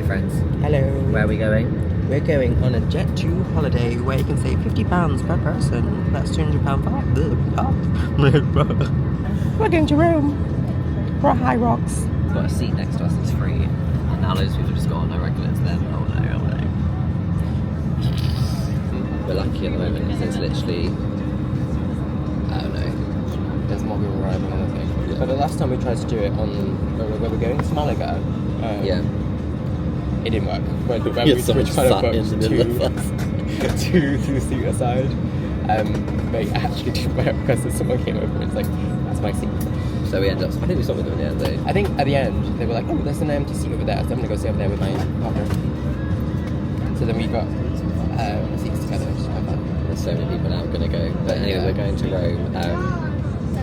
friends. Hello. Where are we going? We're going on a Jet2 holiday where you can save £50 per person. That's £200 for We're going to Rome for a HYROX. We've got a seat next to us that's free. And now loads of people just got on, I reckon it's them. Oh no. We're lucky at the moment because it's literally, I don't know. There's more people arriving, I think. Yeah. But the last time we tried to do it on where we're going to Malaga, yeah. It didn't work. When we Someone trying sat to in the middle of us. two seat aside. But it actually didn't work because someone came over and it's like, that's my seat. So we ended up, I think we stopped with them in the end though. I think at the end, they were like, oh, there's an empty seat over there, so I'm going to go sit over there with my partner. So then we got seats together, which is quite fun. There's so many people now going to go. But anyway, we're going to Rome.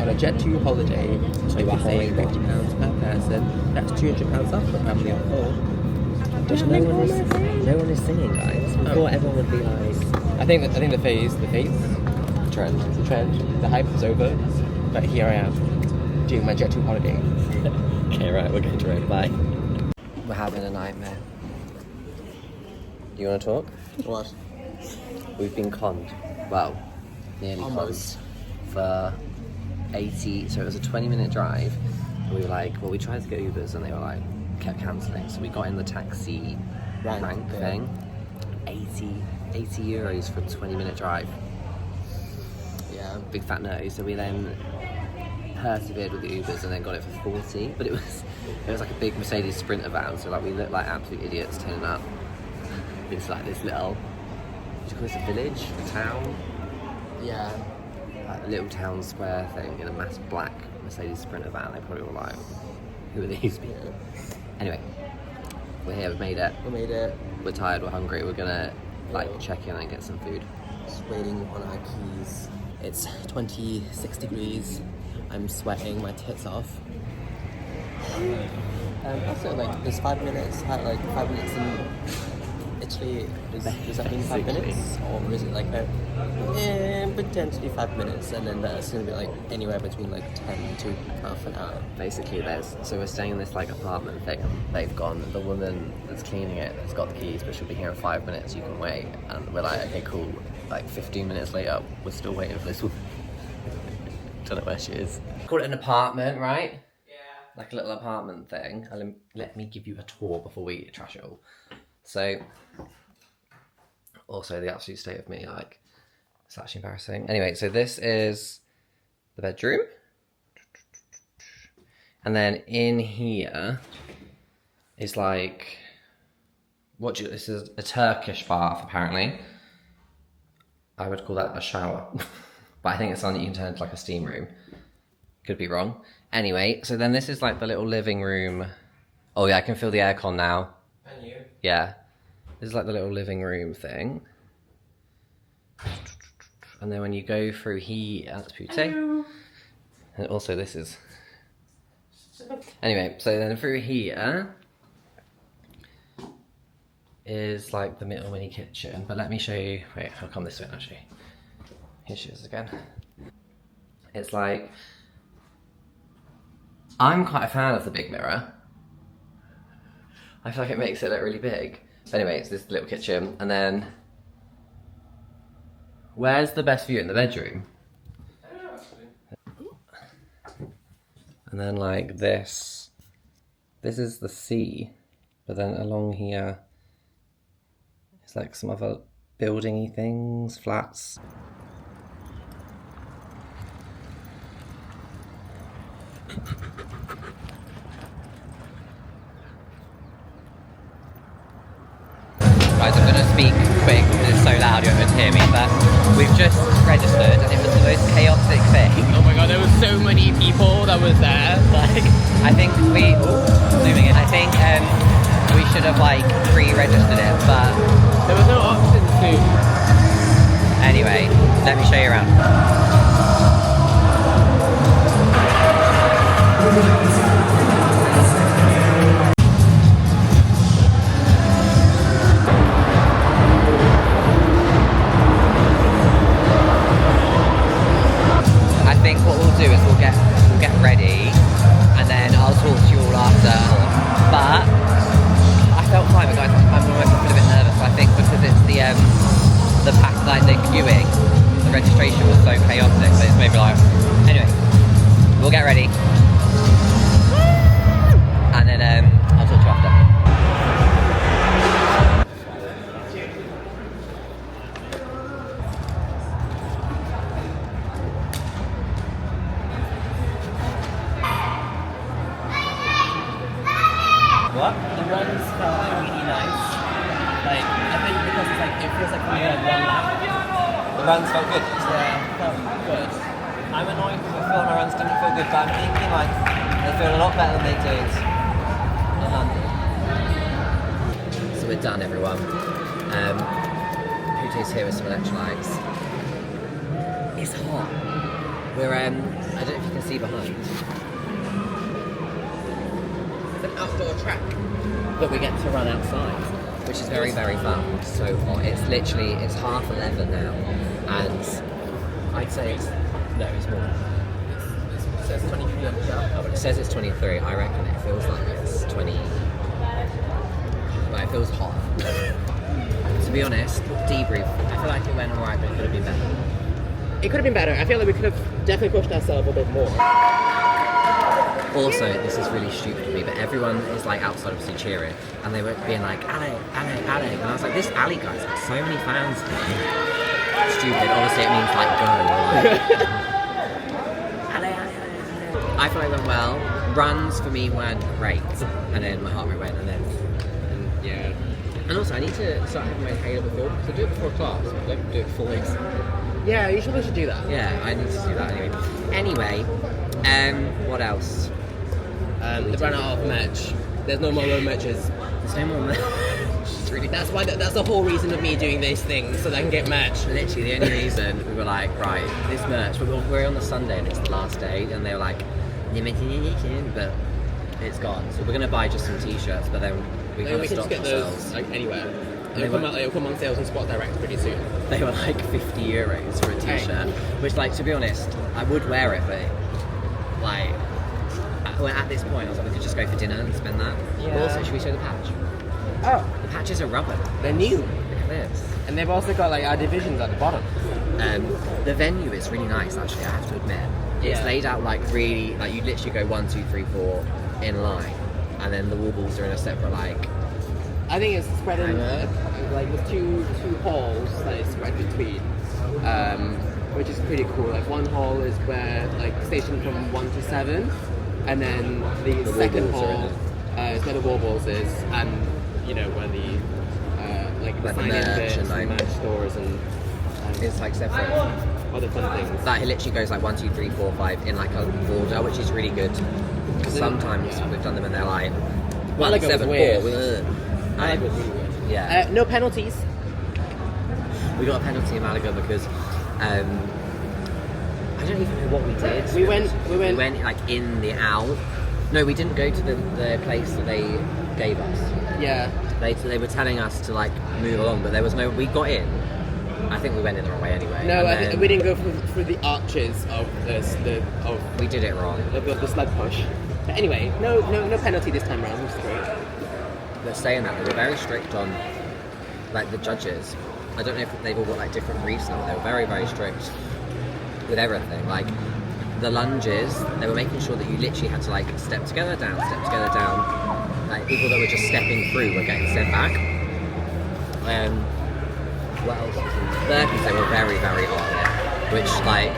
On a Jet2 holiday, so you save £50 per person. That's £200 off for a family of 4. No one is singing, guys. We thought everyone would be like... I think the phase, the trend, the hype is over. But here I am, doing my Jet2 holiday. Okay, right, we're going to Rome. Bye. We're having a nightmare. Do you want to talk? What? We've been conned. Well, nearly Almost. conned. For 80... So it was a 20-minute drive. We were like, well, we tried to get Ubers and they were like, kept cancelling. So we got in the taxi rank thing. 80 euros for a 20-minute drive. Yeah. Big fat no. So we then persevered with the Ubers and then got it for 40. But it was like a big Mercedes Sprinter van. So like we looked like absolute idiots turning up. It's like this little, would you call this a village? A town? Yeah. Like a little town square thing in a mass black Mercedes Sprinter van. They probably were like, who are these people? Anyway, we're here, we've made it. We made it. We're tired, we're hungry, we're gonna like check in and get some food. Just waiting on our keys. It's 26 degrees. I'm sweating my tits off. Also, like, there's 5 minutes, like 5 minutes in Italy. Does that mean 5 minutes? Or is it like potentially 5 minutes, and then that's going to be like anywhere between like 10 to half an hour. Basically, so we're staying in this like apartment thing, and they've gone, the woman that's cleaning it has got the keys, but she'll be here in 5 minutes, you can wait. And we're like, okay, cool. Like 15 minutes later, we're still waiting for this woman. Don't know where she is. Call it an apartment, right? Yeah. Like a little apartment thing. Let me give you a tour before we trash it all. So, also the absolute state of me, like, it's actually embarrassing. Anyway, so this is the bedroom. And then in here is like, this is a Turkish bath, apparently. I would call that a shower. But I think it's something you can turn into like a steam room. Could be wrong. Anyway, so then this is like the little living room. Oh yeah, I can feel the aircon now. And you? Yeah. This is like the little living room thing. And then when you go through here, that's Pute. And also this is... Anyway, so then through here is like the little mini kitchen. But let me show you... Wait, I'll come this way actually. Here she is again. It's like... I'm quite a fan of the big mirror. I feel like it makes it look really big. But anyway, it's this little kitchen, and then... Where's the best view in the bedroom? I don't know, actually. And then like this is the sea, but then along here it's like some other building-y things, flats. Guys, I'm going to speak quick because it's so loud you won't be able to hear me, but we've just registered and it was the most chaotic thing. Oh my god, there were so many people that was there. Like, I think zooming in, I think we should have like pre-registered it, but There was no option to. anyway, let me show you around. I think what we'll do is we'll get ready and then I'll talk to you all after. But I felt fine, but guys, get ready. And then I'll talk to you after. What? The runs felt like really nice. Like, I think because it's like, it feels like only like one lap. The runs felt good. Yeah, felt good. I'm annoyed because I feel my runs didn't feel good, but I'm thinking like they feel a lot better than they did in London. So we're done, everyone. Puto's here with some electrolytes. It's hot. We're I don't know if you can see behind. It's an outdoor track that we get to run outside, which is very, very fun. It's so hot. It's literally, it's 11:30 now, and I'd say it's, no, it's more. It says 23 on the shot. Oh, but it says it's 23. I reckon it feels like it's 20. But it feels hot. To be honest, debrief. I feel like it went alright, but it could have been better. It could have been better. I feel like we could have definitely pushed ourselves a bit more. Also, this is really stupid of me, but everyone is like outside obviously cheering, and they were being like, Ale, Ale, Ale, and I was like, this Ali guy's got so many fans. Stupid, obviously it means like go. Ale, Ale, Ale, Ale. I feel like it went well. Runs for me weren't great, and then my heart rate went, and yeah. And also I need to start having my inhaler before, because I do it before class, but I don't do it before legs. Yeah, you should do that. Yeah, I need to do that anyway. What else? They ran out of merch. There's no more road merches. There's no more merch. Really, that's why. That's the whole reason of me doing this thing, so that I can get merch. Literally, the only reason we were like, right, this merch. We're on the Sunday and it's the last day, and they were like, but it's gone. So we're gonna buy just some T-shirts, but then we kind of can just stopped get ourselves. those like anywhere. It'll come on sales on Spot Direct pretty soon. They were like €50 for a T-shirt, which, like, to be honest, I would wear it, but like, at this point, I was like, we could just go for dinner and spend that. Yeah. Also, should we show the patch? Oh, The patches are rubber. they're new, Look at this. and they've also got like our divisions at the bottom. The venue is really nice, actually, I have to admit. It's Yeah. laid out like really, like you literally go 1, 2, 3, 4 in line, and then the wall balls are in a separate like. I think it's spread in like with two halls that is spread between, which is pretty cool. Like one hall is where like station from 1 to 7, and then the second wall balls hall is where the wall balls is, and you know where the like the sign-in merch bits and, like, merch stores and It's like separate. other fun things. That it literally goes like 1, 2, 3, 4, 5 in like a order, which is really good. Sometimes we've done them and they're like 1, 7, 4. I was really good. Yeah. No penalties. We got a penalty in Malaga because I don't even know what we did. We went like in the owl. No, we didn't go to the place that they gave us. Yeah. They were telling us to like move along, but there was no. We got in. I think we went in the wrong way anyway. No, I think we didn't go through the arches of We did it wrong. the sled push. But anyway, no penalty this time around, which is great. But saying that, they were very strict on like the judges. I don't know if they've all got like different briefs now. They were very, very strict with everything. Like the lunges, they were making sure that you literally had to like step together, down, step together, down. Like people that were just stepping through were getting sent back. What else? Burpees, they were very, very hot on it. Which like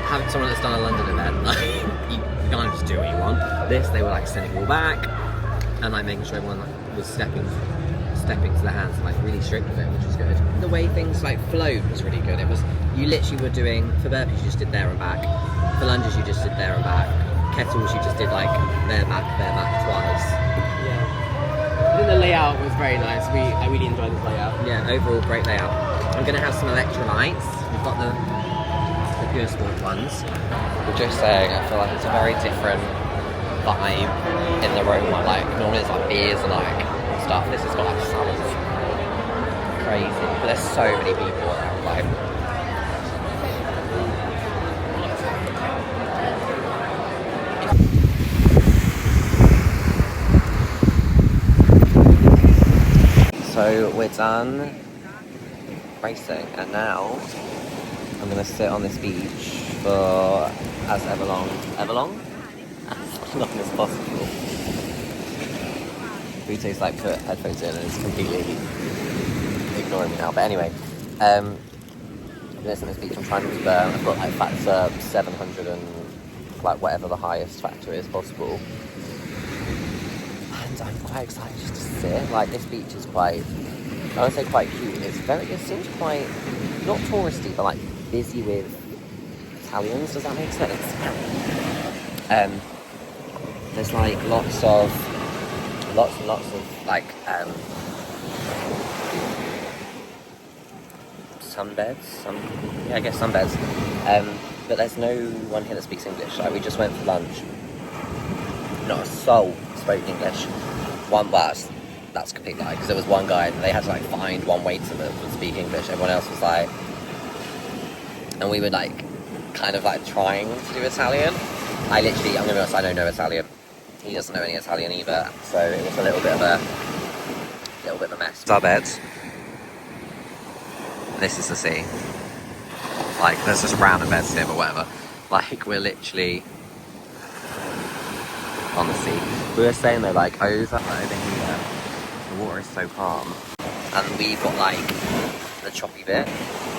having someone that's done a London event, like you can't just do what you want. This, they were like sending all back and like making sure everyone like, was stepping to the hands and like really strict with it, which was good. The way things like flowed was really good. It was, you literally were doing, for burpees you just did there and back, for lunges you just did there and back, kettles you just did like there back twice. Yeah. I think the layout was very nice. I really enjoyed this layout. Yeah, overall great layout. I'm gonna have some electrolytes. We've got the Pure Sport ones. We're just saying, I feel like it's a very different vibe in the Rome one. Like normally it's like beers and like stuff. This has got like salads. Crazy. But there's so many people there. Like so we're done racing and now I'm gonna sit on this beach for as ever long as long as possible. Bute's like put headphones in and is completely ignoring me now. But anyway, I'm listening to this beach. I'm trying not to burn. I've got like factor 700 and like whatever the highest factor is possible. And I'm quite excited just to sit. Like this beach is quite, I would say quite cute. It seems quite, not touristy, but like busy with Italians. Does that make sense? There's like lots and lots of like sunbeds. I guess sunbeds. But there's no one here that speaks English. Like we just went for lunch. Not a soul spoke English. One bus. That's a complete lie, because there was one guy and they had to like find one waiter that would speak English. Everyone else was like, and we were like kind of like trying to do Italian. I'm gonna be honest, I don't know Italian. He doesn't know any Italian either, so it was a little bit of a mess. It's our beds. This is the sea. Like there's just random beds here, but whatever. Like we're literally on the sea. We were saying though, like over here, the water is so calm, and we've got like the choppy bit.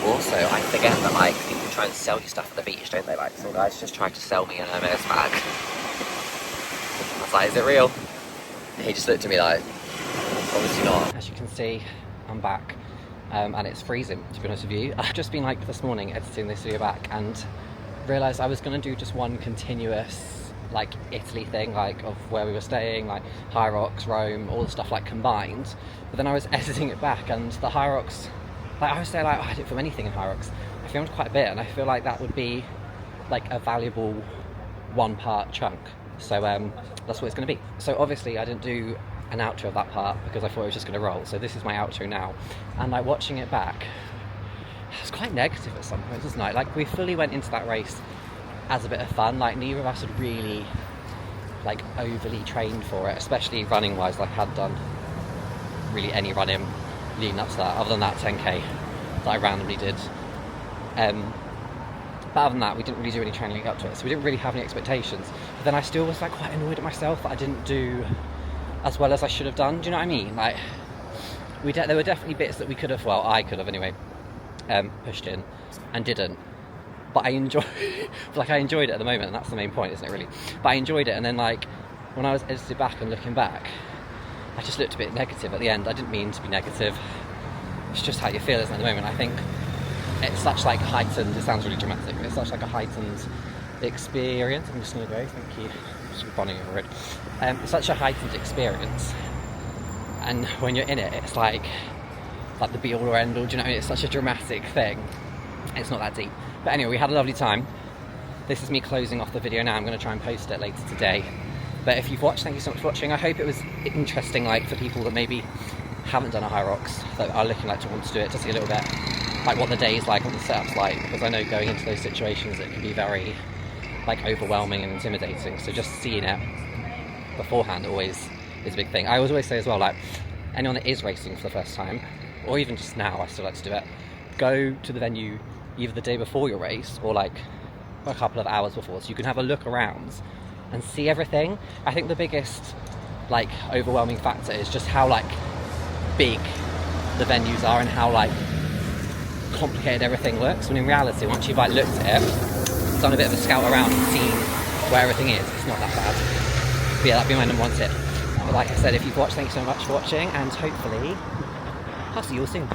Also, I forget that like people try and sell you stuff at the beach, don't they? Like some guys just tried to sell me an Hermes bag. I was like, is it real? And he just looked at me like, obviously not. As you can see, I'm back, and it's freezing, to be honest with you. I've just been like this morning editing this video back and realised I was going to do just one continuous like Italy thing, like of where we were staying, like HYROX, Rome, all the stuff like combined. But then I was editing it back and the HYROX, like I was saying, like I didn't film anything in HYROX. I filmed quite a bit and I feel like that would be like a valuable one-part chunk. So that's what it's going to be. So obviously I didn't do an outro of that part because I thought it was just going to roll. So this is my outro now. And like watching it back, it was quite negative at some points, wasn't it? Like we fully went into that race as a bit of fun. Like neither of us had really like overly trained for it, especially running wise. Like I hadn't done really any running leading up to that, other than that 10k that I randomly did. But other than that, we didn't really do any training leading up to it, so we didn't really have any expectations. But then I still was like quite annoyed at myself that I didn't do as well as I should have done. Do you know what I mean? Like there were definitely bits that we could have, well I could have anyway, pushed in and didn't. But I enjoyed it at the moment, and that's the main point, isn't it really? But I enjoyed it, and then like when I was edited back and looking back, I just looked a bit negative at the end. I didn't mean to be negative. It's just how you feel, isn't it, at the moment? I think it's such like heightened, it sounds really dramatic, but it's such like a heightened experience. I'm just gonna go, thank you. Just bonning over it. It's such a heightened experience, and when you're in it, it's like the be all or end all. Do you know what I mean? It's such a dramatic thing. It's not that deep. But anyway, we had a lovely time. This is me closing off the video now. I'm going to try and post it later today. But if you've watched, thank you so much for watching. I hope it was interesting, like for people that maybe haven't done a HYROX, that are looking like to want to do it, to see a little bit like what the day is like, what the setup's like, because I know going into those situations it can be very like overwhelming and intimidating. So just seeing it beforehand always is a big thing. I always say as well, like anyone that is racing for the first time, or even just now, I still like to do it, go to the venue either the day before your race or like a couple of hours before, so you can have a look around and see everything. I think the biggest like overwhelming factor is just how like big the venues are and how like complicated everything looks, when in reality once you've like looked at it, done a bit of a scout around and seen where everything is, it's not that bad. But yeah, that'd be my number one tip. But like I said, if you've watched, thank you so much for watching, and hopefully I'll see you all soon.